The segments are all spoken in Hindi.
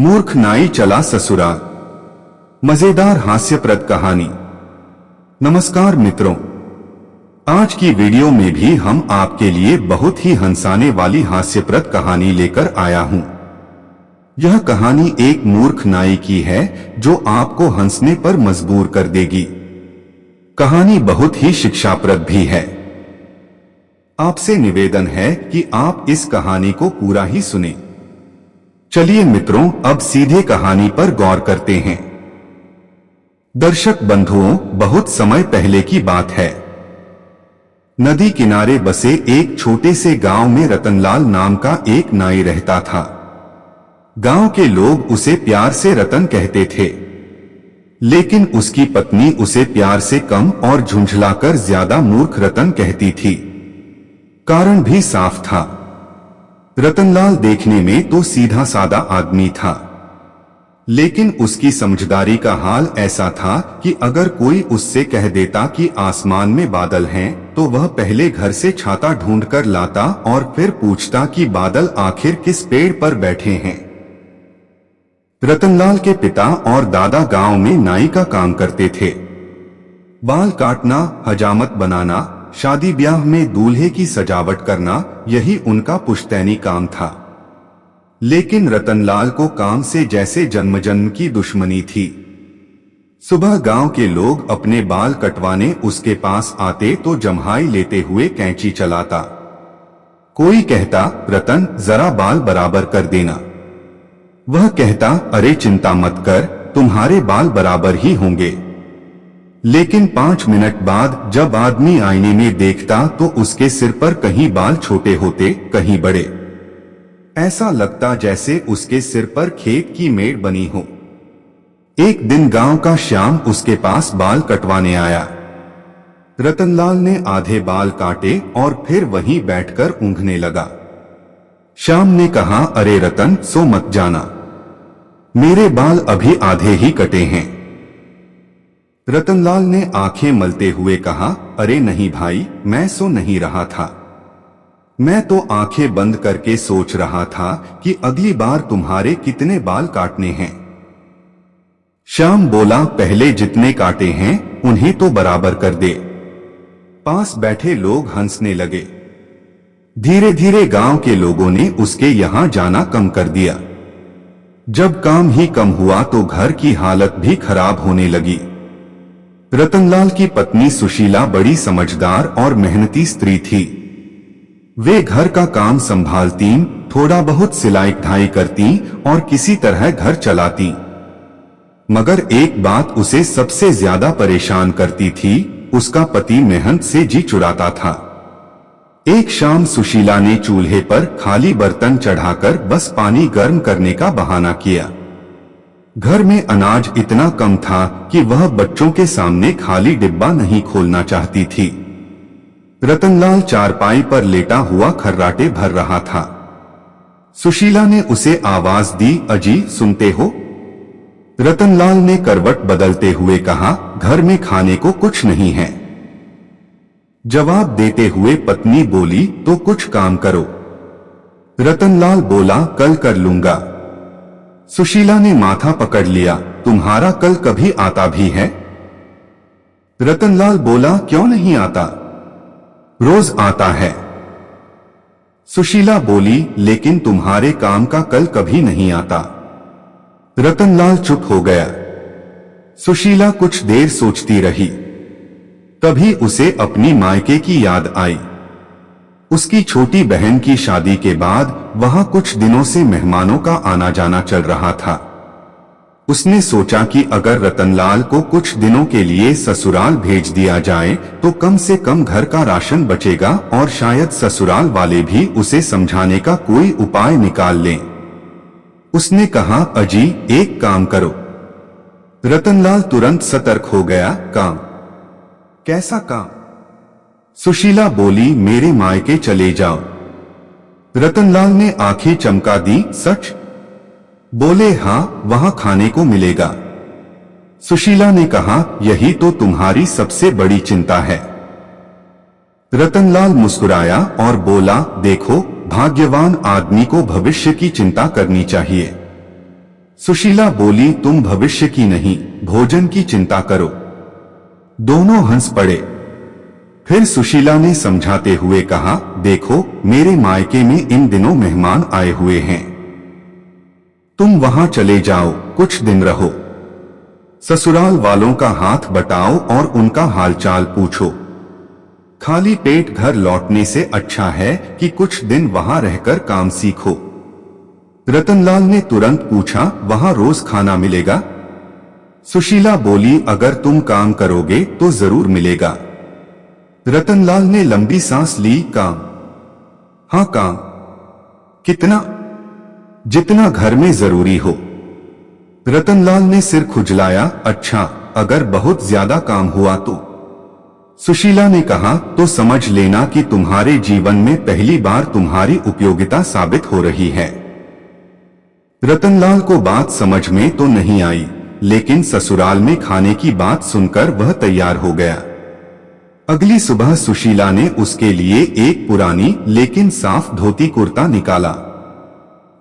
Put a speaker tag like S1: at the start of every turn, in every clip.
S1: मूर्ख नाई चला ससुराल। मजेदार हास्यप्रद कहानी। नमस्कार मित्रों, आज की वीडियो में भी हम आपके लिए बहुत ही हंसाने वाली हास्यप्रद कहानी लेकर आया हूं। यह कहानी एक मूर्ख नाई की है जो आपको हंसने पर मजबूर कर देगी। कहानी बहुत ही शिक्षाप्रद भी है। आपसे निवेदन है कि आप इस कहानी को पूरा ही सुनें। चलिए मित्रों, अब सीधे कहानी पर गौर करते हैं। दर्शक बंधुओं, बहुत समय पहले की बात है। नदी किनारे बसे एक छोटे से गांव में रतनलाल नाम का एक नाई रहता था। गांव के लोग उसे प्यार से रतन कहते थे, लेकिन उसकी पत्नी उसे प्यार से कम और झुंझलाकर ज्यादा मूर्ख रतन कहती थी। कारण भी साफ था। रतनलाल देखने में तो सीधा सादा आदमी था, लेकिन उसकी समझदारी का हाल ऐसा था कि अगर कोई उससे कह देता कि आसमान में बादल हैं, तो वह पहले घर से छाता ढूंढकर लाता और फिर पूछता कि बादल आखिर किस पेड़ पर बैठे हैं। रतनलाल के पिता और दादा गांव में नाई का काम करते थे। बाल काटना, हजामत बनाना, शादी ब्याह में दूल्हे की सजावट करना, यही उनका पुश्तैनी काम था। लेकिन रतनलाल को काम से जैसे जन्म जन्म की दुश्मनी थी। सुबह गांव के लोग अपने बाल कटवाने उसके पास आते तो जम्हाई लेते हुए कैंची चलाता। कोई कहता, रतन जरा बाल बराबर कर देना। वह कहता, अरे चिंता मत कर, तुम्हारे बाल बराबर ही होंगे। लेकिन 5 मिनट बाद जब आदमी आईने में देखता तो उसके सिर पर कहीं बाल छोटे होते, कहीं बड़े। ऐसा लगता जैसे उसके सिर पर खेत की मेड़ बनी हो। एक दिन गांव का श्याम उसके पास बाल कटवाने आया। रतनलाल ने आधे बाल काटे और फिर वहीं बैठकर ऊँघने लगा। श्याम ने कहा, अरे रतन, सो मत जाना, मेरे बाल अभी आधे ही कटे हैं। रतनलाल ने आंखें मलते हुए कहा, अरे नहीं भाई, मैं सो नहीं रहा था। मैं तो आंखें बंद करके सोच रहा था कि अगली बार तुम्हारे कितने बाल काटने हैं। श्याम बोला, पहले जितने काटे हैं उन्हें तो बराबर कर दे। पास बैठे लोग हंसने लगे। धीरे धीरे गांव के लोगों ने उसके यहां जाना कम कर दिया। जब काम ही कम हुआ तो घर की हालत भी खराब होने लगी। रतनलाल की पत्नी सुशीला बड़ी समझदार और मेहनती स्त्री थी। वे घर का काम संभालती, थोड़ा बहुत सिलाई ढाई करती और किसी तरह घर चलाती। मगर एक बात उसे सबसे ज्यादा परेशान करती थी, उसका पति मेहनत से जी चुराता था। एक शाम सुशीला ने चूल्हे पर खाली बर्तन चढ़ाकर बस पानी गर्म करने का बहाना किया। घर में अनाज इतना कम था कि वह बच्चों के सामने खाली डिब्बा नहीं खोलना चाहती थी। रतनलाल चारपाई पर लेटा हुआ खर्राटे भर रहा था। सुशीला ने उसे आवाज दी, अजी सुनते हो? रतनलाल ने करवट बदलते हुए कहा, घर में खाने को कुछ नहीं है। जवाब देते हुए पत्नी बोली, तो कुछ काम करो। रतनलाल बोला, कल कर लूंगा। सुशीला ने माथा पकड़ लिया, तुम्हारा कल कभी आता भी है? रतनलाल बोला, क्यों नहीं आता? रोज आता है। सुशीला बोली, लेकिन तुम्हारे काम का कल कभी नहीं आता। रतनलाल चुप हो गया। सुशीला कुछ देर सोचती रही। तभी उसे अपनी मायके की याद आई। उसकी छोटी बहन की शादी के बाद वहां कुछ दिनों से मेहमानों का आना जाना चल रहा था। उसने सोचा कि अगर रतनलाल को कुछ दिनों के लिए ससुराल भेज दिया जाए तो कम से कम घर का राशन बचेगा और शायद ससुराल वाले भी उसे समझाने का कोई उपाय निकाल लें। उसने कहा, अजी एक काम करो। रतनलाल तुरंत सतर्क हो गया, काम? कैसा काम? सुशीला बोली, मेरे मायके चले जाओ। रतनलाल ने आंखें चमका दी, सच? बोले, हां, वहां खाने को मिलेगा। सुशीला ने कहा, यही तो तुम्हारी सबसे बड़ी चिंता है। रतनलाल मुस्कुराया और बोला, देखो, भाग्यवान आदमी को भविष्य की चिंता करनी चाहिए। सुशीला बोली, तुम भविष्य की नहीं, भोजन की चिंता करो। दोनों हंस पड़े। फिर सुशीला ने समझाते हुए कहा, देखो, मेरे मायके में इन दिनों मेहमान आए हुए हैं। तुम वहां चले जाओ, कुछ दिन रहो। ससुराल वालों का हाथ बटाओ और उनका हालचाल पूछो। खाली पेट घर लौटने से अच्छा है कि कुछ दिन वहां रहकर काम सीखो। रतनलाल ने तुरंत पूछा, वहां रोज खाना मिलेगा? सुशीला बोली, अगर तुम काम करोगे तो जरूर मिलेगा। रतनलाल ने लंबी सांस ली, काम? हाँ, काम। कितना? जितना घर में जरूरी हो। रतनलाल ने सिर खुजलाया, अच्छा, अगर बहुत ज्यादा काम हुआ तो? सुशीला ने कहा, तो समझ लेना कि तुम्हारे जीवन में पहली बार तुम्हारी उपयोगिता साबित हो रही है। रतनलाल को बात समझ में तो नहीं आई, लेकिन ससुराल में खाने की बात सुनकर वह तैयार हो गया। अगली सुबह सुशीला ने उसके लिए एक पुरानी लेकिन साफ धोती कुर्ता निकाला।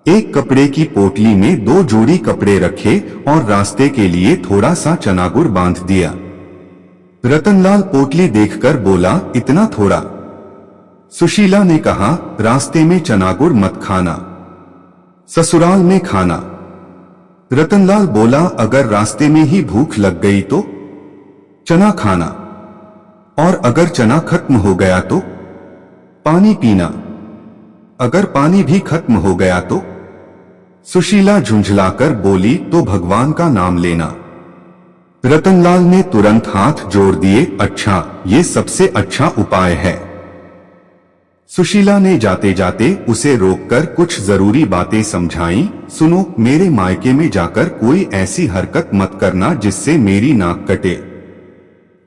S1: एक कपड़े की पोटली में 2 जोड़ी कपड़े रखे और रास्ते के लिए थोड़ा सा चना गुड़ बांध दिया। रतनलाल पोटली देखकर बोला, इतना थोड़ा? सुशीला ने कहा, रास्ते में चना गुड़ मत खाना, ससुराल में खाना। रतनलाल बोला, अगर रास्ते में ही भूख लग गई तो? चना खाना। और अगर चना खत्म हो गया तो? पानी पीना। अगर पानी भी खत्म हो गया तो? सुशीला झुंझलाकर बोली, तो भगवान का नाम लेना। रतनलाल ने तुरंत हाथ जोड़ दिए, अच्छा, ये सबसे अच्छा उपाय है। सुशीला ने जाते जाते उसे रोककर कुछ जरूरी बातें समझाईं। सुनो, मेरे मायके में जाकर कोई ऐसी हरकत मत करना जिससे मेरी नाक कटे।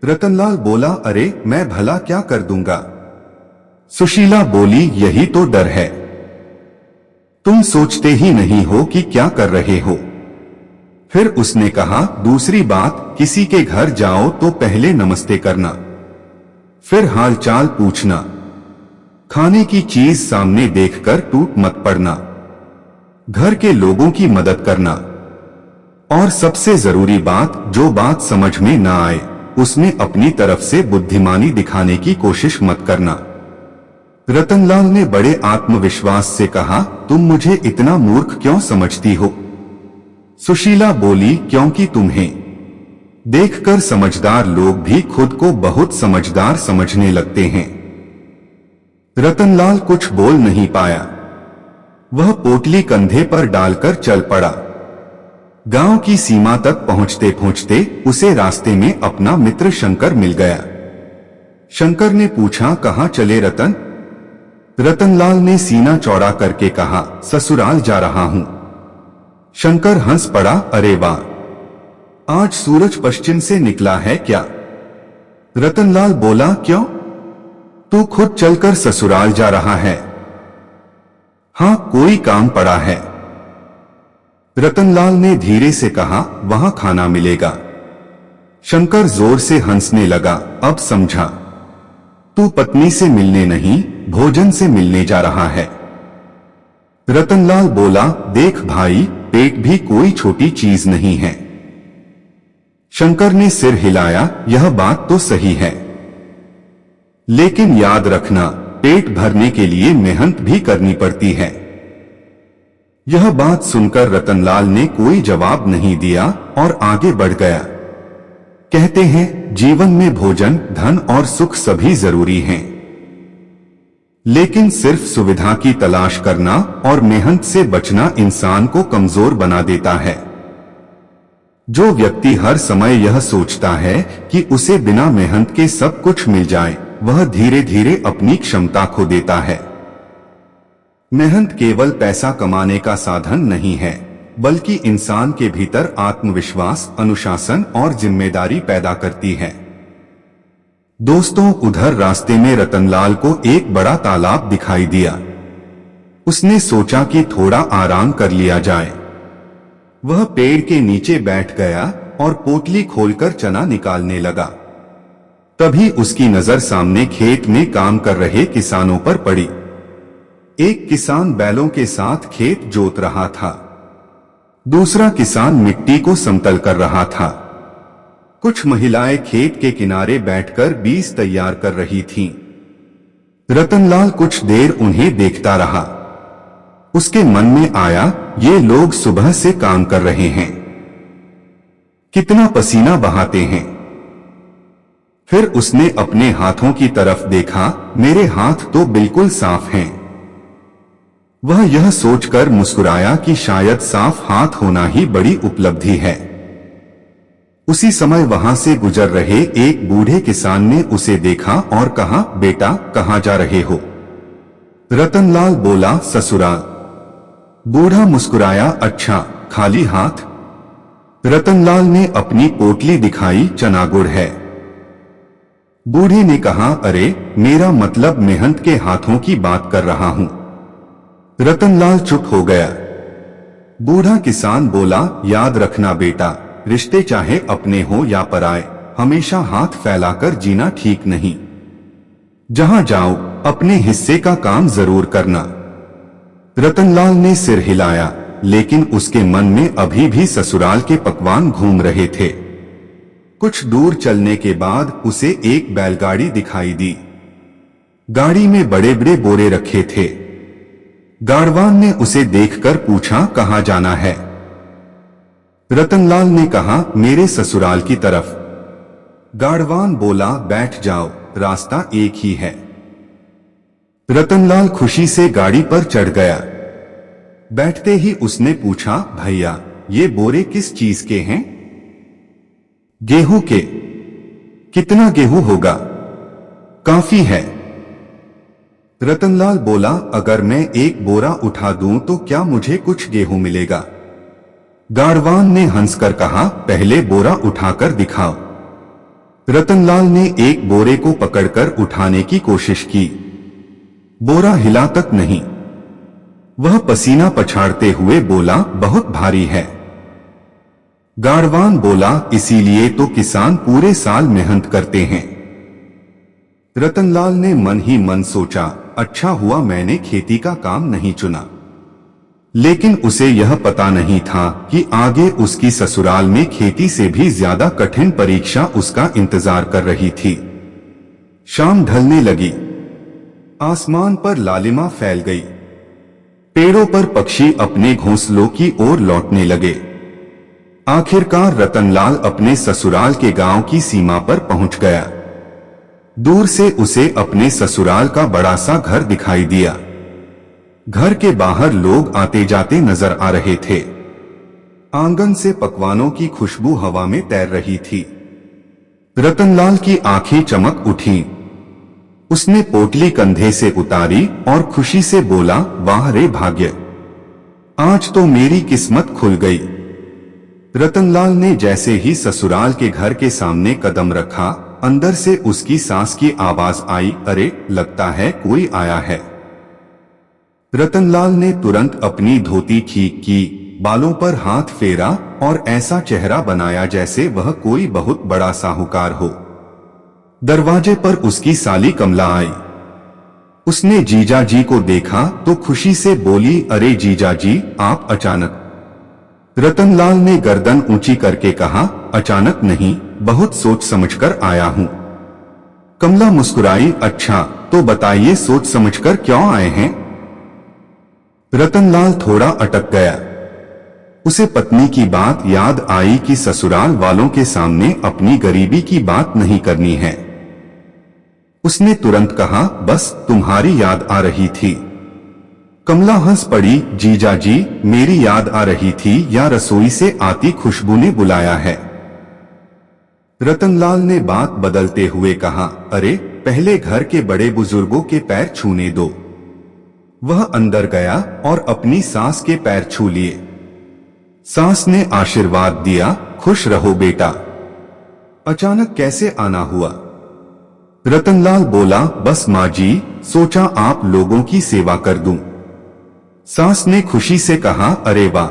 S1: रतनलाल बोला, अरे, मैं भला क्या कर दूंगा? सुशीला बोली, यही तो डर है। तुम सोचते ही नहीं हो कि क्या कर रहे हो। फिर उसने कहा, दूसरी बात, किसी के घर जाओ तो पहले नमस्ते करना, फिर हालचाल पूछना। खाने की चीज सामने देखकर टूट मत पड़ना। घर के लोगों की मदद करना। और सबसे जरूरी बात, जो बात समझ में ना आए उसमें अपनी तरफ से बुद्धिमानी दिखाने की कोशिश मत करना। रतनलाल ने बड़े आत्मविश्वास से कहा, तुम मुझे इतना मूर्ख क्यों समझती हो? सुशीला बोली, क्योंकि तुम्हें देखकर समझदार लोग भी खुद को बहुत समझदार समझने लगते हैं। रतनलाल कुछ बोल नहीं पाया। वह पोटली कंधे पर डालकर चल पड़ा। गांव की सीमा तक पहुंचते पहुंचते उसे रास्ते में अपना मित्र शंकर मिल गया। शंकर ने पूछा, कहां चले रतन? रतनलाल ने सीना चौड़ा करके कहा, ससुराल जा रहा हूं। शंकर हंस पड़ा, अरे वाह, आज सूरज पश्चिम से निकला है क्या? रतनलाल बोला, क्यों? तू खुद चलकर ससुराल जा रहा है? हां, कोई काम पड़ा है। रतनलाल ने धीरे से कहा, वहां खाना मिलेगा। शंकर जोर से हंसने लगा, अब समझा, तू पत्नी से मिलने नहीं, भोजन से मिलने जा रहा है। रतनलाल बोला, देख भाई, पेट भी कोई छोटी चीज नहीं है। शंकर ने सिर हिलाया, यह बात तो सही है, लेकिन याद रखना, पेट भरने के लिए मेहनत भी करनी पड़ती है। यह बात सुनकर रतनलाल ने कोई जवाब नहीं दिया और आगे बढ़ गया। कहते हैं, जीवन में भोजन, धन और सुख सभी जरूरी हैं, लेकिन सिर्फ सुविधा की तलाश करना और मेहनत से बचना इंसान को कमजोर बना देता है। जो व्यक्ति हर समय यह सोचता है कि उसे बिना मेहनत के सब कुछ मिल जाए, वह धीरे धीरे अपनी क्षमता खो देता है। मेहनत केवल पैसा कमाने का साधन नहीं है, बल्कि इंसान के भीतर आत्मविश्वास, अनुशासन और जिम्मेदारी पैदा करती है। दोस्तों, उधर रास्ते में रतनलाल को एक बड़ा तालाब दिखाई दिया। उसने सोचा कि थोड़ा आराम कर लिया जाए। वह पेड़ के नीचे बैठ गया और पोटली खोलकर चना निकालने लगा। तभी उसकी नजर सामने खेत में काम कर रहे किसानों पर पड़ी। एक किसान बैलों के साथ खेत जोत रहा था। दूसरा किसान मिट्टी को समतल कर रहा था। कुछ महिलाएं खेत के किनारे बैठकर बीज तैयार कर रही थीं। रतनलाल कुछ देर उन्हें देखता रहा। उसके मन में आया, ये लोग सुबह से काम कर रहे हैं, कितना पसीना बहाते हैं। फिर उसने अपने हाथों की तरफ देखा, मेरे हाथ तो बिल्कुल साफ हैं। वह यह सोचकर मुस्कुराया कि शायद साफ हाथ होना ही बड़ी उपलब्धि है। उसी समय वहां से गुजर रहे एक बूढ़े किसान ने उसे देखा और कहा, बेटा कहां जा रहे हो? रतनलाल बोला, ससुराल। बूढ़ा मुस्कुराया, अच्छा, खाली हाथ? रतनलाल ने अपनी पोटली दिखाई, चना गुड़ है। बूढ़े ने कहा, अरे मेरा मतलब मेहनत के हाथों की बात कर रहा हूं। रतनलाल चुप हो गया। बूढ़ा किसान बोला, याद रखना बेटा, रिश्ते चाहे अपने हो या पराए, हमेशा हाथ फैलाकर जीना ठीक नहीं। जहां जाओ अपने हिस्से का काम जरूर करना। रतनलाल ने सिर हिलाया, लेकिन उसके मन में अभी भी ससुराल के पकवान घूम रहे थे। कुछ दूर चलने के बाद उसे एक बैलगाड़ी दिखाई दी। गाड़ी में बड़े बड़े बोरे रखे थे। गाड़वान ने उसे देखकर पूछा, कहां जाना है? रतनलाल ने कहा, मेरे ससुराल की तरफ। गाड़वान बोला, बैठ जाओ, रास्ता एक ही है। रतनलाल खुशी से गाड़ी पर चढ़ गया। बैठते ही उसने पूछा, भैया ये बोरे किस चीज के हैं? गेहूं के। कितना गेहूं होगा? काफी है। रतनलाल बोला, अगर मैं एक बोरा उठा दूं तो क्या मुझे कुछ गेहूं मिलेगा? गाड़वान ने हंसकर कहा, पहले बोरा उठाकर दिखाओ। रतनलाल ने एक बोरे को पकड़कर उठाने की कोशिश की। बोरा हिला तक नहीं। वह पसीना पछाड़ते हुए बोला, बहुत भारी है। गाड़वान बोला, इसीलिए तो किसान पूरे साल मेहनत करते हैं। रतनलाल ने मन ही मन सोचा, अच्छा हुआ मैंने खेती का काम नहीं चुना। लेकिन उसे यह पता नहीं था कि आगे उसकी ससुराल में खेती से भी ज्यादा कठिन परीक्षा उसका इंतजार कर रही थी। शाम ढलने लगी। आसमान पर लालिमा फैल गई। पेड़ों पर पक्षी अपने घोंसलों की ओर लौटने लगे। आखिरकार रतनलाल अपने ससुराल के गांव की सीमा पर पहुंच गया। दूर से उसे अपने ससुराल का बड़ा सा घर दिखाई दिया। घर के बाहर लोग आते जाते नजर आ रहे थे। आंगन से पकवानों की खुशबू हवा में तैर रही थी। रतनलाल की आंखें चमक उठीं। उसने पोटली कंधे से उतारी और खुशी से बोला, वाह रे भाग्य, आज तो मेरी किस्मत खुल गई। रतनलाल ने जैसे ही ससुराल के घर के सामने कदम रखा, अंदर से उसकी सास की आवाज आई, अरे लगता है कोई आया है। रतनलाल ने तुरंत अपनी धोती ठीक की, बालों पर हाथ फेरा और ऐसा चेहरा बनाया जैसे वह कोई बहुत बड़ा साहूकार हो। दरवाजे पर उसकी साली कमला आई। उसने जीजा जी को देखा तो खुशी से बोली, अरे जीजा जी आप अचानक? रतनलाल ने गर्दन ऊंची करके कहा, अचानक नहीं, बहुत सोच समझकर आया हूं। कमला मुस्कुराई, अच्छा तो बताइए सोच समझकर क्यों आए हैं? रतनलाल थोड़ा अटक गया। उसे पत्नी की बात याद आई कि ससुराल वालों के सामने अपनी गरीबी की बात नहीं करनी है। उसने तुरंत कहा, बस तुम्हारी याद आ रही थी। कमला हंस पड़ी, जीजा जी मेरी याद आ रही थी या रसोई से आती खुशबू ने बुलाया है? रतनलाल ने बात बदलते हुए कहा, अरे पहले घर के बड़े बुजुर्गों के पैर छूने दो। वह अंदर गया और अपनी सास के पैर छू लिए। सास ने आशीर्वाद दिया, खुश रहो बेटा। अचानक कैसे आना हुआ? रतनलाल बोला, बस माँ जी सोचा आप लोगों की सेवा कर दूं। सास ने खुशी से कहा, अरे वाह,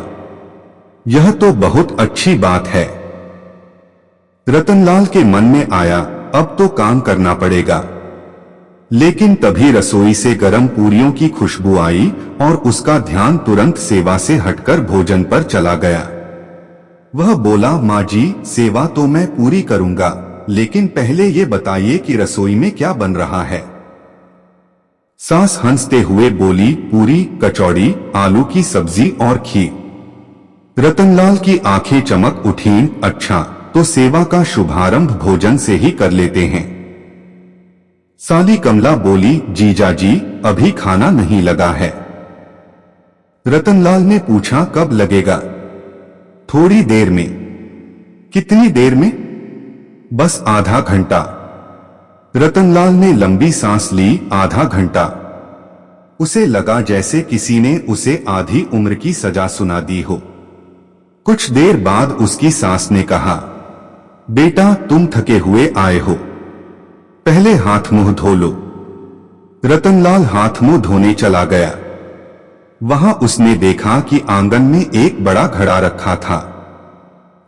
S1: यह तो बहुत अच्छी बात है। रतनलाल के मन में आया, अब तो काम करना पड़ेगा। लेकिन तभी रसोई से गर्म पूरियों की खुशबू आई और उसका ध्यान तुरंत सेवा से हटकर भोजन पर चला गया। वह बोला, माँ जी, सेवा तो मैं पूरी करूंगा, लेकिन पहले ये बताइए कि रसोई में क्या बन रहा है। सास हंसते हुए बोली, पूरी, कचौड़ी, आलू की सब्जी और खीर। रतनलाल की आंखें चमक उठीं। अच्छा, तो सेवा का शुभारंभ भोजन से ही कर लेते हैं। साली कमला बोली, जीजा जी, अभी खाना नहीं लगा है। रतनलाल ने पूछा, कब लगेगा? थोड़ी देर में। कितनी देर में? बस आधा घंटा। रतनलाल ने लंबी सांस ली। आधा घंटा? उसे लगा जैसे किसी ने उसे आधी उम्र की सजा सुना दी हो। कुछ देर बाद उसकी सास ने कहा, बेटा, तुम थके हुए आए हो, पहले हाथ मुंह धो लो। रतनलाल हाथ मुंह धोने चला गया। वहां उसने देखा कि आंगन में एक बड़ा घड़ा रखा था।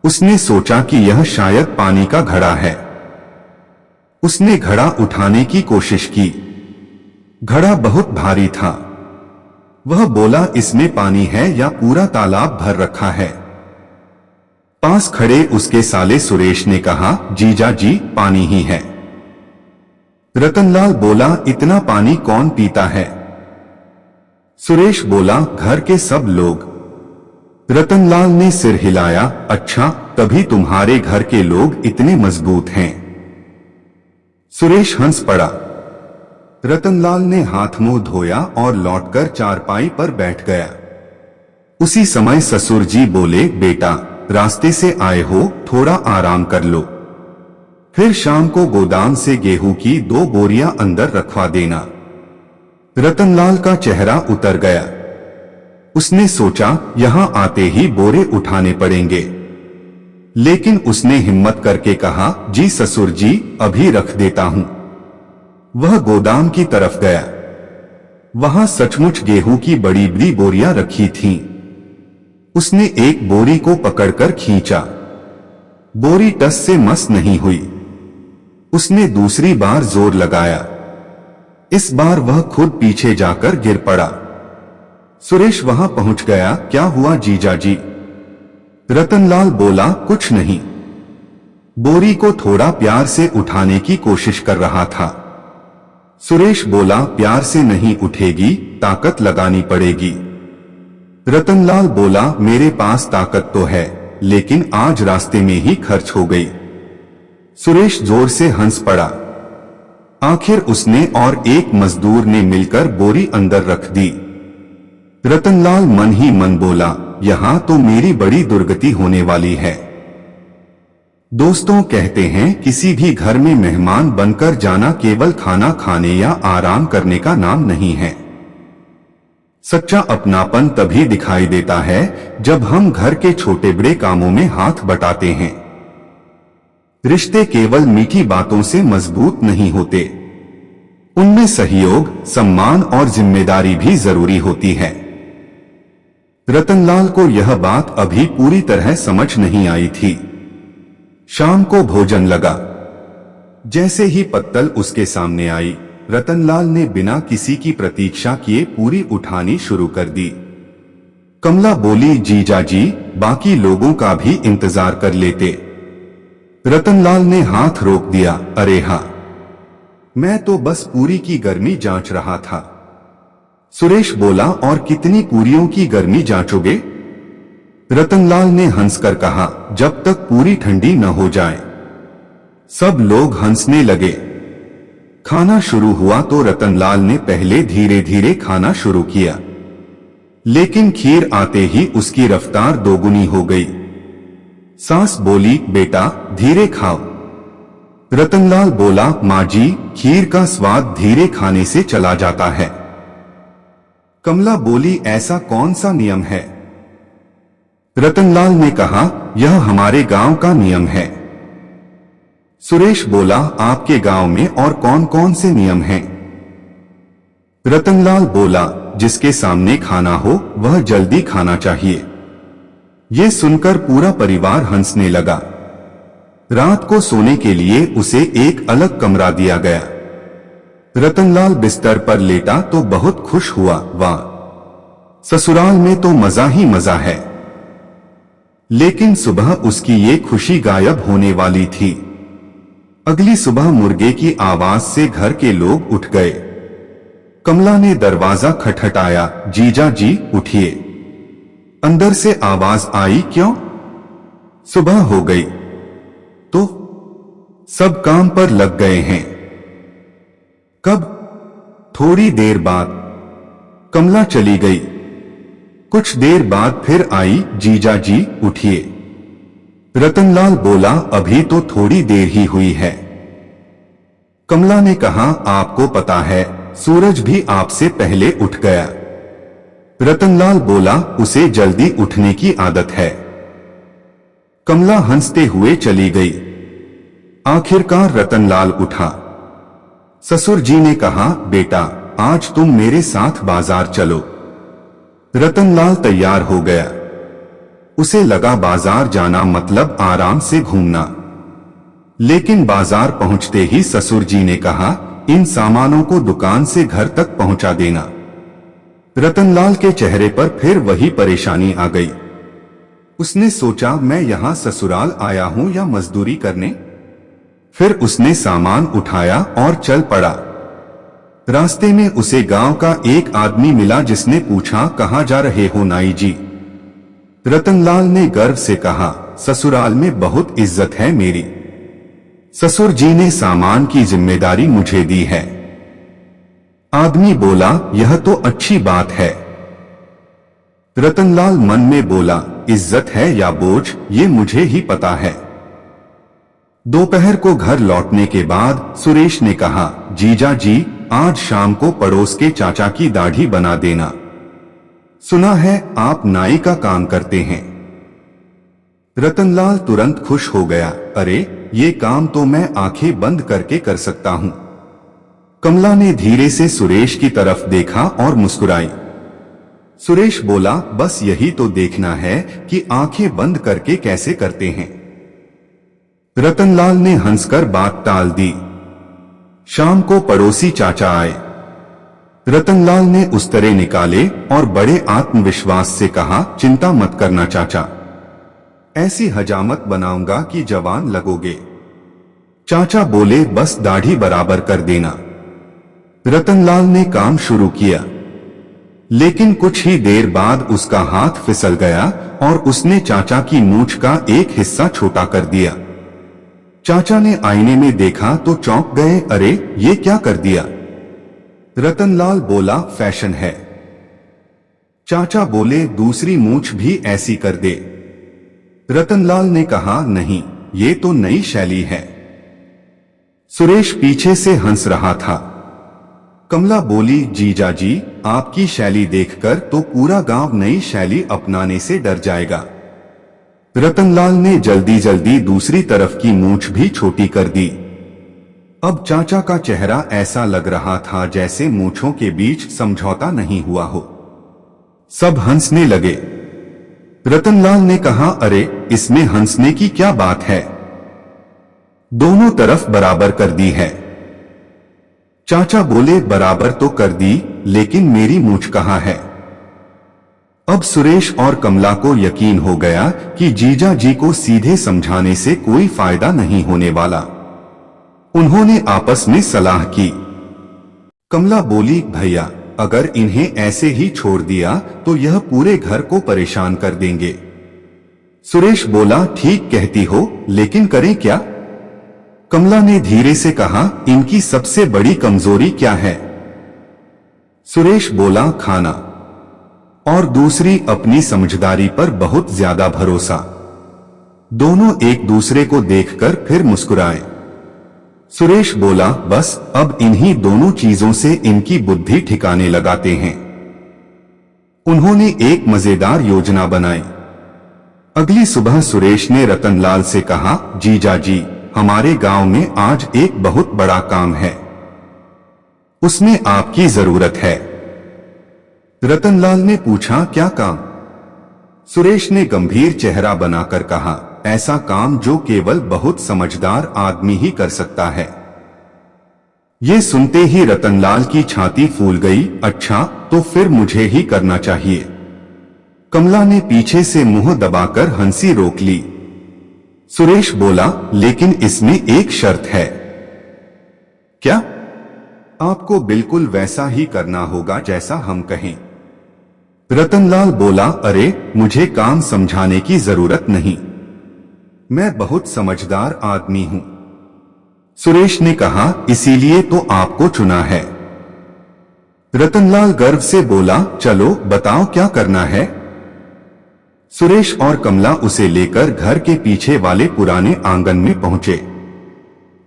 S1: उसने सोचा कि यह शायद पानी का घड़ा है। उसने घड़ा उठाने की कोशिश की। घड़ा बहुत भारी था। वह बोला, इसमें पानी है या पूरा तालाब भर रखा है? पास खड़े उसके साले सुरेश ने कहा, जीजा जी, पानी ही है। रतनलाल बोला, इतना पानी कौन पीता है? सुरेश बोला, घर के सब लोग। रतनलाल ने सिर हिलाया। अच्छा, तभी तुम्हारे घर के लोग इतने मजबूत हैं। सुरेश हंस पड़ा। रतनलाल ने हाथ मुंह धोया और लौटकर चारपाई पर बैठ गया। उसी समय ससुर जी बोले, बेटा, रास्ते से आए हो, थोड़ा आराम कर लो। फिर शाम को गोदाम से गेहूं की 2 बोरियां अंदर रखवा देना। रतनलाल का चेहरा उतर गया। उसने सोचा, यहां आते ही बोरे उठाने पड़ेंगे, लेकिन उसने हिम्मत करके कहा, जी ससुर जी, अभी रख देता हूं। वह गोदाम की तरफ गया। वहां सचमुच गेहूं की बड़ी बड़ी बोरियां रखी थीं। उसने एक बोरी को पकड़कर खींचा। बोरी टस से मस नहीं हुई। उसने दूसरी बार जोर लगाया। इस बार वह खुद पीछे जाकर गिर पड़ा। सुरेश वहां पहुंच गया। क्या हुआ जीजा जी? रतनलाल बोला, कुछ नहीं। बोरी को थोड़ा प्यार से उठाने की कोशिश कर रहा था। सुरेश बोला, प्यार से नहीं उठेगी, ताकत लगानी पड़ेगी। रतनलाल बोला, मेरे पास ताकत तो है, लेकिन आज रास्ते में ही खर्च हो गई। सुरेश जोर से हंस पड़ा। आखिर उसने और एक मजदूर ने मिलकर बोरी अंदर रख दी। रतनलाल मन ही मन बोला, यहां तो मेरी बड़ी दुर्गति होने वाली है। दोस्तों, कहते हैं किसी भी घर में मेहमान बनकर जाना केवल खाना खाने या आराम करने का नाम नहीं है। सच्चा अपनापन तभी दिखाई देता है जब हम घर के छोटे बड़े कामों में हाथ बटाते हैं। रिश्ते केवल मीठी बातों से मजबूत नहीं होते, उनमें सहयोग, सम्मान और जिम्मेदारी भी जरूरी होती है। रतनलाल को यह बात अभी पूरी तरह समझ नहीं आई थी। शाम को भोजन लगा। जैसे ही पत्तल उसके सामने आई, रतनलाल ने बिना किसी की प्रतीक्षा किए पूरी उठानी शुरू कर दी। कमला बोली, जीजा जी, बाकी लोगों का भी इंतजार कर लेते। रतनलाल ने हाथ रोक दिया। अरे हाँ, मैं तो बस पूरी की गर्मी जांच रहा था। सुरेश बोला, और कितनी पूरियों की गर्मी जांचोगे? रतनलाल ने हंसकर कहा, जब तक पूरी ठंडी न हो जाए। सब लोग हंसने लगे। खाना शुरू हुआ तो रतनलाल ने पहले धीरे धीरे खाना शुरू किया, लेकिन खीर आते ही उसकी रफ्तार दोगुनी हो गई। सास बोली, बेटा, धीरे खाओ। रतनलाल बोला, माँ जी, खीर का स्वाद धीरे खाने से चला जाता है। कमला बोली, ऐसा कौन सा नियम है? रतनलाल ने कहा, यह हमारे गांव का नियम है। सुरेश बोला, आपके गांव में और कौन कौन से नियम हैं? रतनलाल बोला, जिसके सामने खाना हो वह जल्दी खाना चाहिए। ये सुनकर पूरा परिवार हंसने लगा। रात को सोने के लिए उसे एक अलग कमरा दिया गया। रतनलाल बिस्तर पर लेटा तो बहुत खुश हुआ। वाह, ससुराल में तो मजा ही मजा है। लेकिन सुबह उसकी ये खुशी गायब होने वाली थी। अगली सुबह मुर्गे की आवाज से घर के लोग उठ गए। कमला ने दरवाजा खटखटाया। जीजा जी उठिए। अंदर से आवाज आई, क्यों? सुबह हो गई तो सब काम पर लग गए हैं। कब? थोड़ी देर बाद। कमला चली गई। कुछ देर बाद फिर आई। जीजा जी उठिए। रतनलाल बोला, अभी तो थोड़ी देर ही हुई है। कमला ने कहा, आपको पता है सूरज भी आपसे पहले उठ गया। रतनलाल बोला, उसे जल्दी उठने की आदत है। कमला हंसते हुए चली गई। आखिरकार रतनलाल उठा। ससुर जी ने कहा, बेटा आज तुम मेरे साथ बाजार चलो। रतनलाल तैयार हो गया। उसे लगा बाजार जाना मतलब आराम से घूमना। लेकिन बाजार पहुंचते ही ससुर जी ने कहा, इन सामानों को दुकान से घर तक पहुंचा देना। रतनलाल के चेहरे पर फिर वही परेशानी आ गई। उसने सोचा, मैं यहां ससुराल आया हूं या मजदूरी करने? फिर उसने सामान उठाया और चल पड़ा। रास्ते में उसे गांव का एक आदमी मिला जिसने पूछा, कहां जा रहे हो नाई जी? रतनलाल ने गर्व से कहा, ससुराल में बहुत इज्जत है मेरी। ससुर जी ने सामान की जिम्मेदारी मुझे दी है। आदमी बोला, यह तो अच्छी बात है। रतनलाल मन में बोला, इज्जत है या बोझ ये मुझे ही पता है। दोपहर को घर लौटने के बाद सुरेश ने कहा, जीजा जी आज शाम को पड़ोस के चाचा की दाढ़ी बना देना। सुना है आप नाई का काम करते हैं। रतनलाल तुरंत खुश हो गया। अरे ये काम तो मैं आंखें बंद करके कर सकता हूं। कमला ने धीरे से सुरेश की तरफ देखा और मुस्कुराई। सुरेश बोला, बस यही तो देखना है कि आंखें बंद करके कैसे करते हैं। रतनलाल ने हंसकर बात टाल दी। शाम को पड़ोसी चाचा आए। रतनलाल ने उस्तरे निकाले और बड़े आत्मविश्वास से कहा, चिंता मत करना चाचा, ऐसी हजामत बनाऊंगा कि जवान लगोगे। चाचा बोले, बस दाढ़ी बराबर कर देना। रतनलाल ने काम शुरू किया, लेकिन कुछ ही देर बाद उसका हाथ फिसल गया और उसने चाचा की मूंछ का एक हिस्सा छोटा कर दिया। चाचा ने आईने में देखा तो चौंक गए। अरे ये क्या कर दिया? रतनलाल बोला, फैशन है। चाचा बोले, दूसरी मूंछ भी ऐसी कर दे। रतनलाल ने कहा, नहीं ये तो नई शैली है। सुरेश पीछे से हंस रहा था। कमला बोली, जीजा जी आपकी शैली देखकर तो पूरा गांव नई शैली अपनाने से डर जाएगा। रतनलाल ने जल्दी जल्दी दूसरी तरफ की मूंछ भी छोटी कर दी। अब चाचा का चेहरा ऐसा लग रहा था जैसे मूंछों के बीच समझौता नहीं हुआ हो। सब हंसने लगे। रतनलाल ने कहा, अरे इसमें हंसने की क्या बात है, दोनों तरफ बराबर कर दी है। चाचा बोले, बराबर तो कर दी, लेकिन मेरी मूंछ कहाँ है? अब सुरेश और कमला को यकीन हो गया कि जीजा जी को सीधे समझाने से कोई फायदा नहीं होने वाला। उन्होंने आपस में सलाह की। कमला बोली, भैया अगर इन्हें ऐसे ही छोड़ दिया तो यह पूरे घर को परेशान कर देंगे। सुरेश बोला, ठीक कहती हो, लेकिन करें क्या? कमला ने धीरे से कहा, इनकी सबसे बड़ी कमजोरी क्या है? सुरेश बोला, खाना, और दूसरी अपनी समझदारी पर बहुत ज्यादा भरोसा। दोनों एक दूसरे को देखकर फिर मुस्कुराए। सुरेश बोला, बस अब इन्हीं दोनों चीजों से इनकी बुद्धि ठिकाने लगाते हैं। उन्होंने एक मजेदार योजना बनाई। अगली सुबह सुरेश ने रतनलाल से कहा, जीजा जी हमारे गांव में आज एक बहुत बड़ा काम है, उसमें आपकी जरूरत है। रतनलाल ने पूछा, क्या काम? सुरेश ने गंभीर चेहरा बनाकर कहा, ऐसा काम जो केवल बहुत समझदार आदमी ही कर सकता है। ये सुनते ही रतनलाल की छाती फूल गई। अच्छा, तो फिर मुझे ही करना चाहिए। कमला ने पीछे से मुंह दबाकर हंसी रोक ली। सुरेश बोला, लेकिन इसमें एक शर्त है। क्या? आपको बिल्कुल वैसा ही करना होगा जैसा हम कहें। रतनलाल बोला, अरे मुझे काम समझाने की जरूरत नहीं, मैं बहुत समझदार आदमी हूं। सुरेश ने कहा, इसीलिए तो आपको चुना है। रतनलाल गर्व से बोला, चलो बताओ क्या करना है। सुरेश और कमला उसे लेकर घर के पीछे वाले पुराने आंगन में पहुंचे।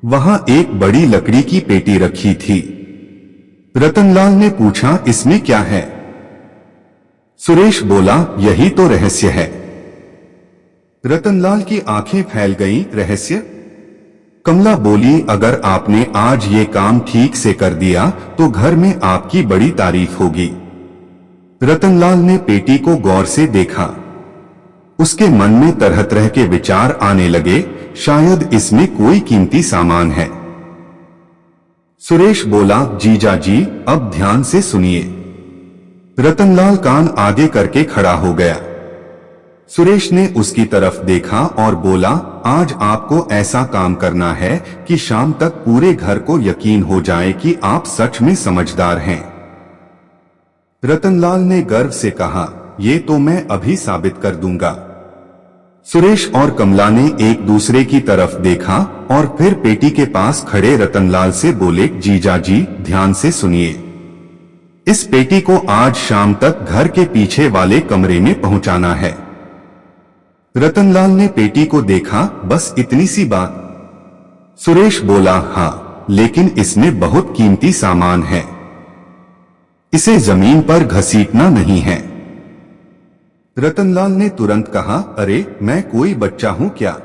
S1: वहां एक बड़ी लकड़ी की पेटी रखी थी। रतनलाल ने पूछा, इसमें क्या है? सुरेश बोला, यही तो रहस्य है। रतनलाल की आंखें फैल गईं। रहस्य? कमला बोली, अगर आपने आज ये काम ठीक से कर दिया तो घर में आपकी बड़ी तारीफ होगी। रतनलाल ने पेटी को गौर से देखा। उसके मन में तरह तरह के विचार आने लगे, शायद इसमें कोई कीमती सामान है। सुरेश बोला, जीजा जी अब ध्यान से सुनिए। रतनलाल कान आगे करके खड़ा हो गया। सुरेश ने उसकी तरफ देखा और बोला, आज आपको ऐसा काम करना है कि शाम तक पूरे घर को यकीन हो जाए कि आप सच में समझदार हैं। रतनलाल ने गर्व से कहा, ये तो मैं अभी साबित कर दूंगा। सुरेश और कमला ने एक दूसरे की तरफ देखा और फिर पेटी के पास खड़े रतनलाल से बोले, जीजा जी ध्यान से सुनिए। इस पेटी को आज शाम तक घर के पीछे वाले कमरे में पहुंचाना है। रतनलाल ने पेटी को देखा, बस इतनी सी बात? सुरेश बोला, हाँ, लेकिन इसमें बहुत कीमती सामान है। इसे जमीन पर घसीटना नहीं है। रतनलाल ने तुरंत कहा, अरे मैं कोई बच्चा हूं क्या,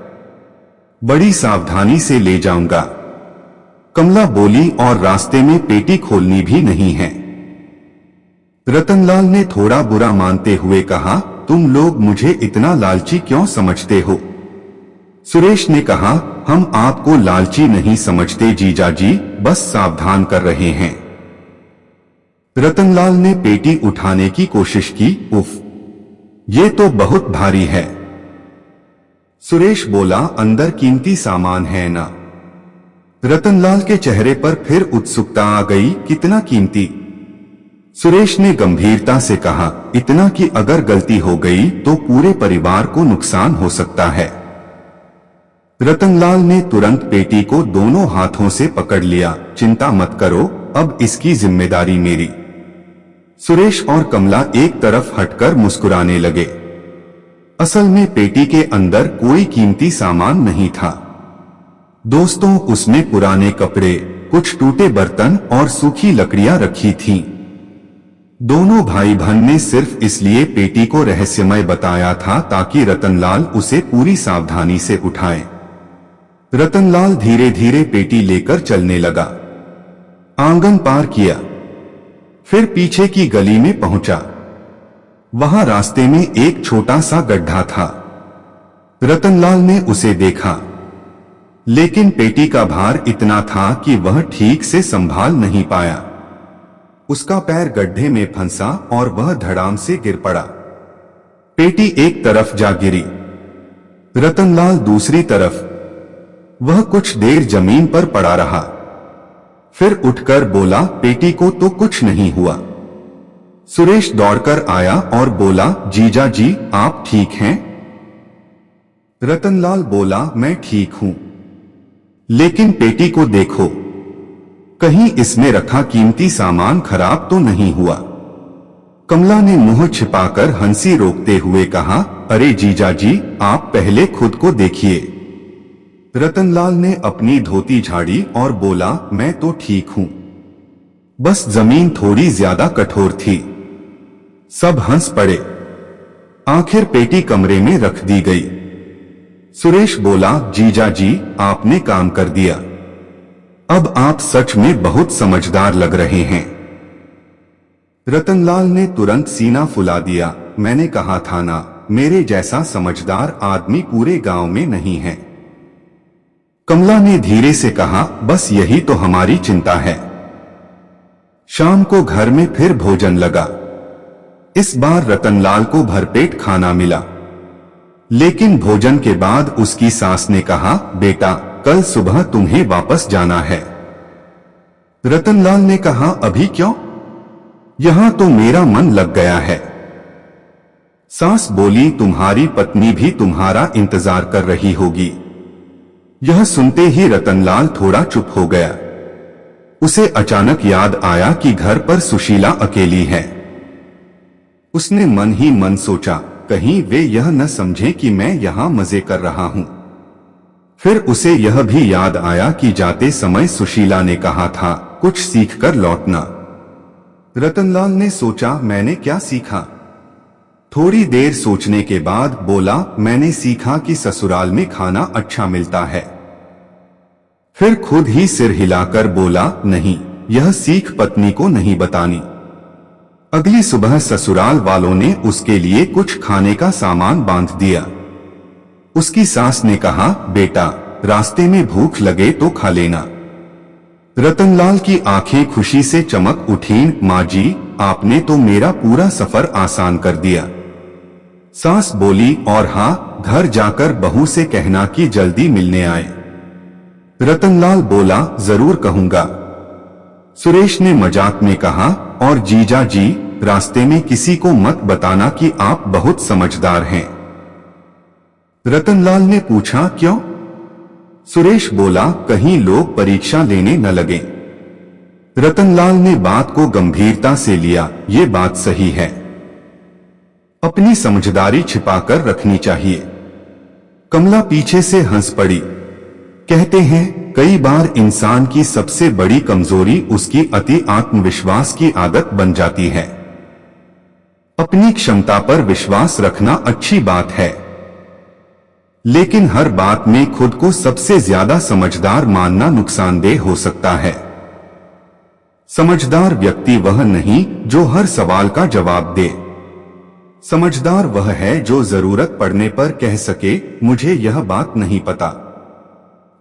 S1: बड़ी सावधानी से ले जाऊंगा। कमला बोली, और रास्ते में पेटी खोलनी भी नहीं है। रतनलाल ने थोड़ा बुरा मानते हुए कहा, तुम लोग मुझे इतना लालची क्यों समझते हो? सुरेश ने कहा, हम आपको लालची नहीं समझते जीजा जी, बस सावधान कर रहे हैं। रतनलाल ने पेटी उठाने की कोशिश की। उफ, ये तो बहुत भारी है। सुरेश बोला, अंदर कीमती सामान है ना? रतनलाल के चेहरे पर फिर उत्सुकता आ गई। कितना कीमती? सुरेश ने गंभीरता से कहा, इतना कि अगर गलती हो गई तो पूरे परिवार को नुकसान हो सकता है। रतनलाल ने तुरंत पेटी को दोनों हाथों से पकड़ लिया। चिंता मत करो, अब इसकी जिम्मेदारी मेरी। सुरेश और कमला एक तरफ हटकर मुस्कुराने लगे। असल में पेटी के अंदर कोई कीमती सामान नहीं था दोस्तों, उसमें पुराने कपड़े, कुछ टूटे बर्तन और सूखी लकड़ियां रखी थीं। दोनों भाई बहन ने सिर्फ इसलिए पेटी को रहस्यमय बताया था ताकि रतनलाल उसे पूरी सावधानी से उठाए। रतनलाल धीरे धीरे पेटी लेकर चलने लगा। आंगन पार किया, फिर पीछे की गली में पहुंचा। वहां रास्ते में एक छोटा सा गड्ढा था। रतनलाल ने उसे देखा, लेकिन पेटी का भार इतना था कि वह ठीक से संभाल नहीं पाया। उसका पैर गड्ढे में फंसा और वह धड़ाम से गिर पड़ा। पेटी एक तरफ जा गिरी, रतनलाल दूसरी तरफ। वह कुछ देर जमीन पर पड़ा रहा, फिर उठकर बोला, पेटी को तो कुछ नहीं हुआ। सुरेश दौड़कर आया और बोला, जीजा जी आप ठीक हैं? रतनलाल बोला, मैं ठीक हूं, लेकिन पेटी को देखो, कहीं इसमें रखा कीमती सामान खराब तो नहीं हुआ। कमला ने मुंह छिपाकर हंसी रोकते हुए कहा, अरे जीजा जी आप पहले खुद को देखिए। रतनलाल ने अपनी धोती झाड़ी और बोला, मैं तो ठीक हूं, बस जमीन थोड़ी ज्यादा कठोर थी। सब हंस पड़े। आखिर पेटी कमरे में रख दी गई। सुरेश बोला, जीजा जी आपने काम कर दिया, अब आप सच में बहुत समझदार लग रहे हैं। रतनलाल ने तुरंत सीना फुला दिया, मैंने कहा था ना, मेरे जैसा समझदार आदमी पूरे गांव में नहीं है। कमला ने धीरे से कहा, बस यही तो हमारी चिंता है। शाम को घर में फिर भोजन लगा। इस बार रतनलाल को भरपेट खाना मिला, लेकिन भोजन के बाद उसकी सास ने कहा, बेटा कल सुबह तुम्हें वापस जाना है। रतनलाल ने कहा, अभी क्यों? यहां तो मेरा मन लग गया है। सास बोली, तुम्हारी पत्नी भी तुम्हारा इंतजार कर रही होगी। यह सुनते ही रतनलाल थोड़ा चुप हो गया। उसे अचानक याद आया कि घर पर सुशीला अकेली है। उसने मन ही मन सोचा, कहीं वे यह न समझे कि मैं यहां मजे कर रहा हूं। फिर उसे यह भी याद आया कि जाते समय सुशीला ने कहा था, कुछ सीख कर लौटना। रतनलाल ने सोचा, मैंने क्या सीखा? थोड़ी देर सोचने के बाद बोला, मैंने सीखा कि ससुराल में खाना अच्छा मिलता है। फिर खुद ही सिर हिलाकर बोला, नहीं, यह सीख पत्नी को नहीं बतानी। अगली सुबह ससुराल वालों ने उसके लिए कुछ खाने का सामान बांध दिया। उसकी सास ने कहा, बेटा रास्ते में भूख लगे तो खा लेना। रतनलाल की आंखें खुशी से चमक उठीं, माँ जी, आपने तो मेरा पूरा सफर आसान कर दिया। सास बोली, और हाँ, घर जाकर बहू से कहना कि जल्दी मिलने आए। रतनलाल बोला, जरूर कहूंगा। सुरेश ने मजाक में कहा, और जीजा जी, रास्ते में किसी को मत बताना कि आप बहुत समझदार हैं। रतनलाल ने पूछा, क्यों? सुरेश बोला, कहीं लोग परीक्षा लेने न लगे। रतनलाल ने बात को गंभीरता से लिया, ये बात सही है। अपनी समझदारी छिपाकर रखनी चाहिए। कमला पीछे से हंस पड़ी। कहते हैं, कई बार इंसान की सबसे बड़ी कमजोरी उसकी अति आत्मविश्वास की आदत बन जाती है। अपनी क्षमता पर विश्वास रखना अच्छी बात है, लेकिन हर बात में खुद को सबसे ज्यादा समझदार मानना नुकसानदेह हो सकता है। समझदार व्यक्ति वह नहीं जो हर सवाल का जवाब दे। समझदार वह है जो जरूरत पड़ने पर कह सके, मुझे यह बात नहीं पता,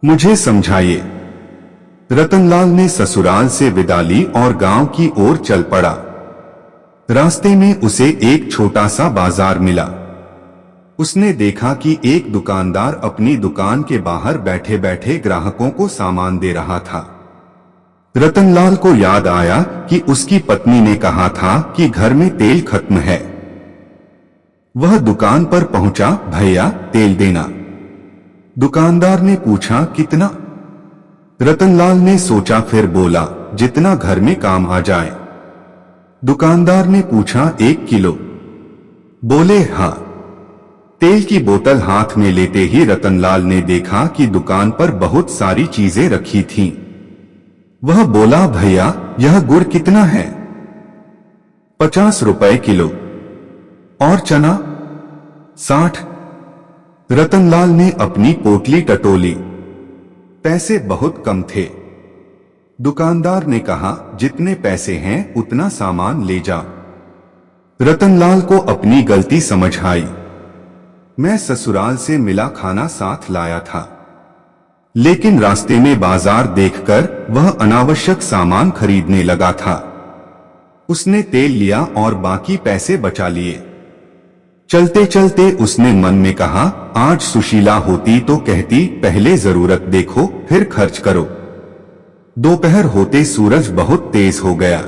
S1: मुझे समझाइए। रतनलाल ने ससुराल से विदा ली और गांव की ओर चल पड़ा। रास्ते में उसे एक छोटा सा बाजार मिला। उसने देखा कि एक दुकानदार अपनी दुकान के बाहर बैठे बैठे ग्राहकों को सामान दे रहा था। रतनलाल को याद आया कि उसकी पत्नी ने कहा था कि घर में तेल खत्म है। वह दुकान पर पहुंचा, भैया तेल देना। दुकानदार ने पूछा, कितना? रतनलाल ने सोचा, फिर बोला, जितना घर में काम आ जाए। दुकानदार ने पूछा, 1 किलो? बोले, हाँ। तेल की बोतल हाथ में लेते ही रतनलाल ने देखा कि दुकान पर बहुत सारी चीजें रखी थीं। वह बोला, भैया यह गुड़ कितना है? 50 रुपए किलो। और चना? 60। रतनलाल ने अपनी पोटली टटोली। पैसे बहुत कम थे। दुकानदार ने कहा, जितने पैसे हैं उतना सामान ले जा। रतनलाल को अपनी गलती समझ आई। मैं ससुराल से मिला खाना साथ लाया था, लेकिन रास्ते में बाजार देखकर वह अनावश्यक सामान खरीदने लगा था। उसने तेल लिया और बाकी पैसे बचा लिए। चलते चलते उसने मन में कहा, आज सुशीला होती तो कहती, पहले जरूरत देखो फिर खर्च करो। दोपहर होते सूरज बहुत तेज हो गया।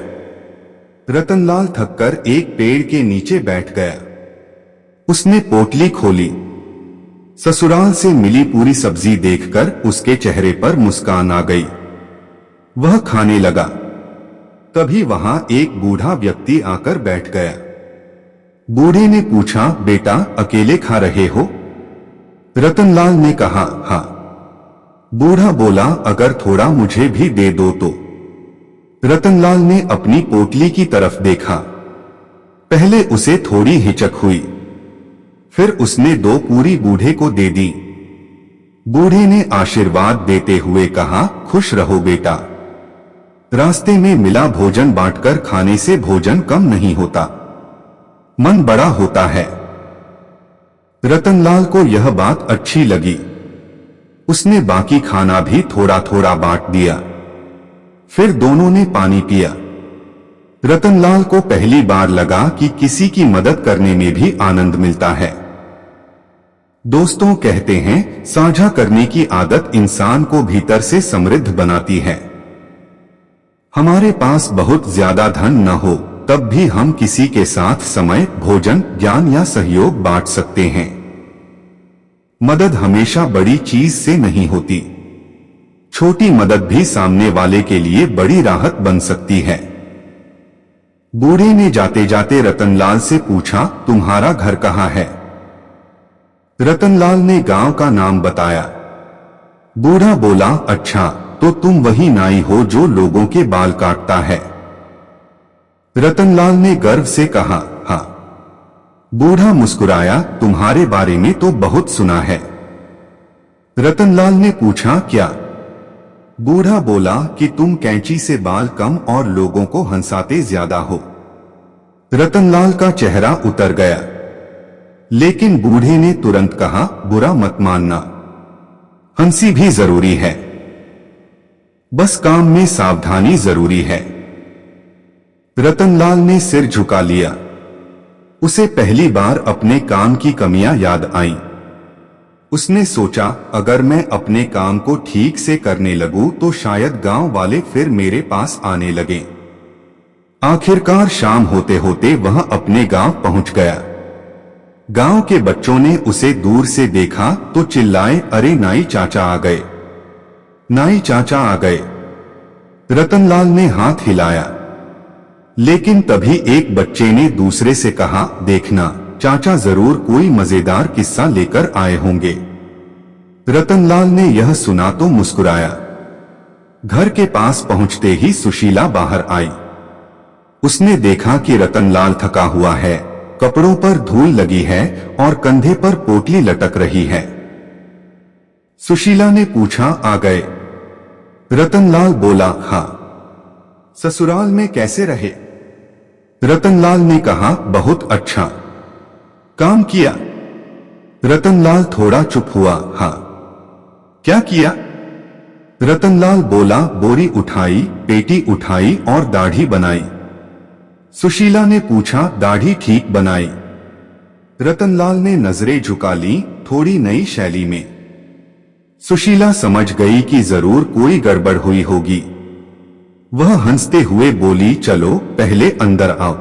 S1: रतनलाल थककर एक पेड़ के नीचे बैठ गया। उसने पोटली खोली। ससुराल से मिली पूरी सब्जी देखकर उसके चेहरे पर मुस्कान आ गई। वह खाने लगा। तभी वहां एक बूढ़ा व्यक्ति आकर बैठ गया। बूढ़े ने पूछा, बेटा अकेले खा रहे हो? रतनलाल ने कहा, हाँ। बूढ़ा बोला, अगर थोड़ा मुझे भी दे दो तो। रतनलाल ने अपनी पोटली की तरफ देखा। पहले उसे थोड़ी हिचक हुई, फिर उसने 2 पूरी बूढ़े को दे दी। बूढ़े ने आशीर्वाद देते हुए कहा, खुश रहो बेटा। रास्ते में मिला भोजन बांटकर खाने से भोजन कम नहीं होता, मन बड़ा होता है। रतनलाल को यह बात अच्छी लगी। उसने बाकी खाना भी थोड़ा थोड़ा बांट दिया। फिर दोनों ने पानी पिया। रतनलाल को पहली बार लगा कि किसी की मदद करने में भी आनंद मिलता है। दोस्तों कहते हैं, साझा करने की आदत इंसान को भीतर से समृद्ध बनाती है। हमारे पास बहुत ज्यादा धन न हो तब भी हम किसी के साथ समय, भोजन, ज्ञान या सहयोग बांट सकते हैं। मदद हमेशा बड़ी चीज से नहीं होती। छोटी मदद भी सामने वाले के लिए बड़ी राहत बन सकती है। बूढ़े ने जाते जाते रतनलाल से पूछा, तुम्हारा घर कहाँ है? रतनलाल ने गांव का नाम बताया। बूढ़ा बोला, अच्छा, तो तुम वही नाई हो जो लोगों के बाल काटता है? रतनलाल ने गर्व से कहा, हाँ। बूढ़ा मुस्कुराया, तुम्हारे बारे में तो बहुत सुना है। रतनलाल ने पूछा, क्या? बूढ़ा बोला कि तुम कैंची से बाल कम और लोगों को हंसाते ज्यादा हो। रतनलाल का चेहरा उतर गया, लेकिन बूढ़े ने तुरंत कहा, बुरा मत मानना, हंसी भी जरूरी है, बस काम में सावधानी जरूरी है। रतनलाल ने सिर झुका लिया। उसे पहली बार अपने काम की कमियां याद आईं। उसने सोचा, अगर मैं अपने काम को ठीक से करने लगूं तो शायद गांव वाले फिर मेरे पास आने लगें। आखिरकार शाम होते होते वह अपने गांव पहुंच गया। गांव के बच्चों ने उसे दूर से देखा तो चिल्लाए, अरे नाई चाचा आ गए, नाई चाचा आ गए। रतनलाल ने हाथ हिलाया, लेकिन तभी एक बच्चे ने दूसरे से कहा, देखना, चाचा जरूर कोई मजेदार किस्सा लेकर आए होंगे। रतनलाल ने यह सुना तो मुस्कुराया। घर के पास पहुंचते ही सुशीला बाहर आई। उसने देखा कि रतनलाल थका हुआ है, कपड़ों पर धूल लगी है और कंधे पर पोटली लटक रही है। सुशीला ने पूछा, आ गए? रतनलाल बोला, हाँ। ससुराल में कैसे रहे? रतनलाल ने कहा, बहुत अच्छा। काम किया? रतनलाल थोड़ा चुप हुआ। हाँ। क्या किया? रतनलाल बोला, बोरी उठाई, पेटी उठाई और दाढ़ी बनाई। सुशीला ने पूछा, दाढ़ी ठीक बनाई? रतनलाल ने नजरें झुका ली, थोड़ी नई शैली में। सुशीला समझ गई कि जरूर कोई गड़बड़ हुई होगी। वह हंसते हुए बोली, चलो पहले अंदर आओ।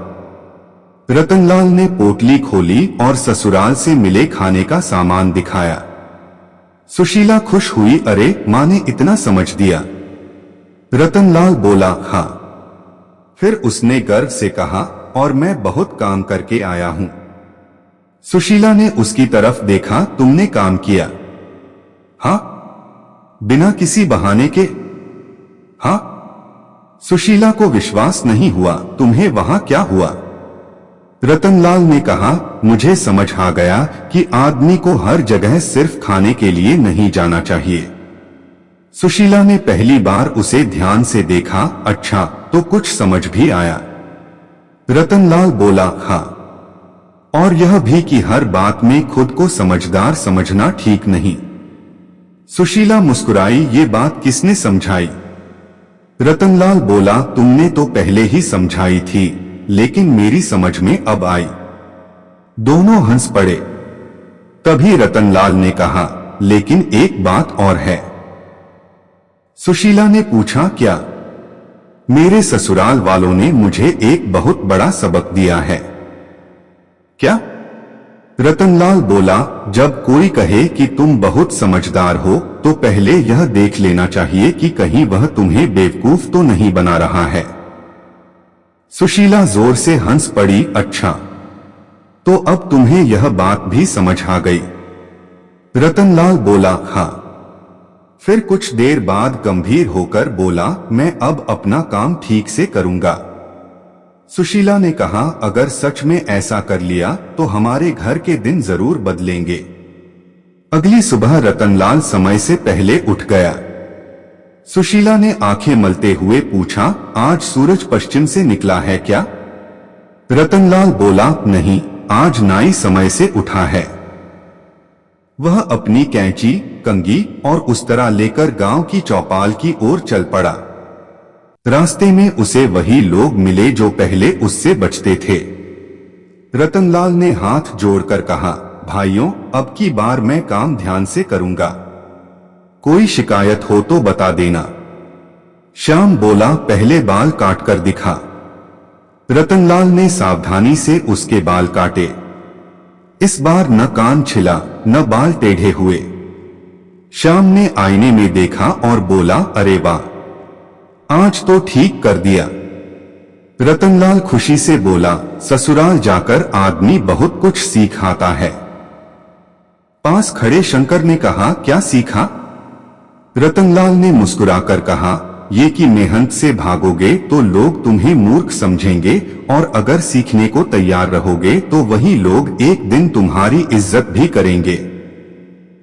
S1: रतनलाल ने पोटली खोली और ससुराल से मिले खाने का सामान दिखाया। सुशीला खुश हुई, अरे माँ ने इतना समझ दिया। रतनलाल बोला, हाँ। फिर उसने गर्व से कहा, और मैं बहुत काम करके आया हूं। सुशीला ने उसकी तरफ देखा, तुमने काम किया? हाँ। बिना किसी बहाने के? हाँ। सुशीला को विश्वास नहीं हुआ, तुम्हें वहां क्या हुआ? रतनलाल ने कहा, मुझे समझ आ गया कि आदमी को हर जगह सिर्फ खाने के लिए नहीं जाना चाहिए। सुशीला ने पहली बार उसे ध्यान से देखा, अच्छा, तो कुछ समझ भी आया? रतनलाल बोला, हाँ, और यह भी कि हर बात में खुद को समझदार समझना ठीक नहीं। सुशीला मुस्कुराई, ये बात किसने समझाई? रतनलाल बोला, तुमने तो पहले ही समझाई थी, लेकिन मेरी समझ में अब आई। दोनों हंस पड़े। तभी रतनलाल ने कहा, लेकिन एक बात और है। सुशीला ने पूछा, क्या? मेरे ससुराल वालों ने मुझे एक बहुत बड़ा सबक दिया है। क्या? रतनलाल बोला, जब कोई कहे कि तुम बहुत समझदार हो तो पहले यह देख लेना चाहिए कि कहीं वह तुम्हें बेवकूफ तो नहीं बना रहा है। सुशीला जोर से हंस पड़ी, अच्छा, तो अब तुम्हें यह बात भी समझ आ गई? रतनलाल बोला, हाँ। फिर कुछ देर बाद गंभीर होकर बोला, मैं अब अपना काम ठीक से करूंगा। सुशीला ने कहा, अगर सच में ऐसा कर लिया तो हमारे घर के दिन जरूर बदलेंगे। अगली सुबह रतनलाल समय से पहले उठ गया। सुशीला ने आंखें मलते हुए पूछा, आज सूरज पश्चिम से निकला है क्या? रतनलाल बोला, नहीं, आज नाई समय से उठा है। वह अपनी कैंची, कंगी और उस्तरा लेकर गांव की चौपाल की ओर चल पड़ा। रास्ते में उसे वही लोग मिले जो पहले उससे बचते थे। रतनलाल ने हाथ जोड़कर कहा, भाइयों, अब की बार मैं काम ध्यान से करूंगा, कोई शिकायत हो तो बता देना। श्याम बोला, पहले बाल काट कर दिखा। रतनलाल ने सावधानी से उसके बाल काटे। इस बार न कान छिला न बाल टेढ़े हुए। श्याम ने आईने में देखा और बोला, अरे वाह, आज तो ठीक कर दिया। रतनलाल खुशी से बोला, ससुराल जाकर आदमी बहुत कुछ सीख आता है। पास खड़े शंकर ने कहा, क्या सीखा? रतनलाल ने मुस्कुराकर कहा, ये कि मेहनत से भागोगे तो लोग तुम्हें मूर्ख समझेंगे और अगर सीखने को तैयार रहोगे तो वही लोग एक दिन तुम्हारी इज्जत भी करेंगे।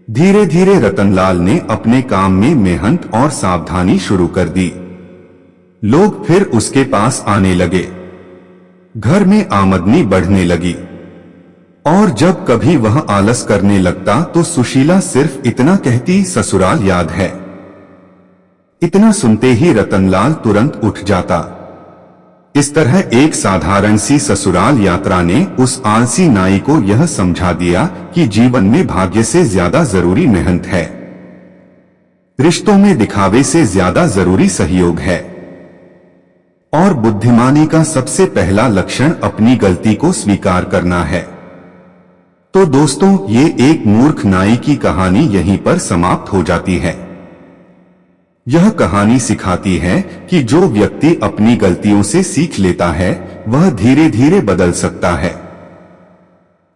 S1: धीरे धीरे रतनलाल ने अपने काम में मेहनत और सावधानी शुरू कर दी। लोग फिर उसके पास आने लगे। घर में आमदनी बढ़ने लगी और जब कभी वह आलस करने लगता तो सुशीला सिर्फ इतना कहती, ससुराल याद है। इतना सुनते ही रतनलाल तुरंत उठ जाता। इस तरह एक साधारण सी ससुराल यात्रा ने उस आलसी नाई को यह समझा दिया कि जीवन में भाग्य से ज्यादा जरूरी मेहनत है। रिश्तों में दिखावे से ज्यादा जरूरी सहयोग है और बुद्धिमानी का सबसे पहला लक्षण अपनी गलती को स्वीकार करना है। तो दोस्तों, ये एक मूर्ख नाई की कहानी यहीं पर समाप्त हो जाती है। यह कहानी सिखाती है कि जो व्यक्ति अपनी गलतियों से सीख लेता है वह धीरे धीरे बदल सकता है,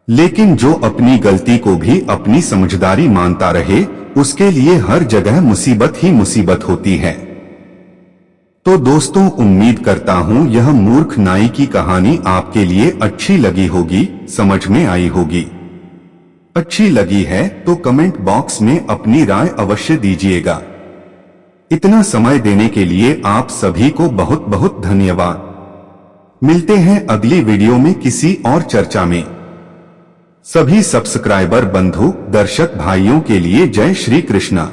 S1: लेकिन जो अपनी गलती को भी अपनी समझदारी मानता रहे उसके लिए हर जगह मुसीबत ही मुसीबत होती है। तो दोस्तों, उम्मीद करता हूं यह मूर्ख नाई की कहानी आपके लिए अच्छी लगी होगी, समझ में आई होगी। अच्छी लगी है तो कमेंट बॉक्स में अपनी राय अवश्य दीजिएगा। इतना समय देने के लिए आप सभी को बहुत बहुत धन्यवाद। मिलते हैं अगली वीडियो में किसी और चर्चा में। सभी सब्सक्राइबर बंधु दर्शक भाइयों के लिए जय श्री कृष्णा।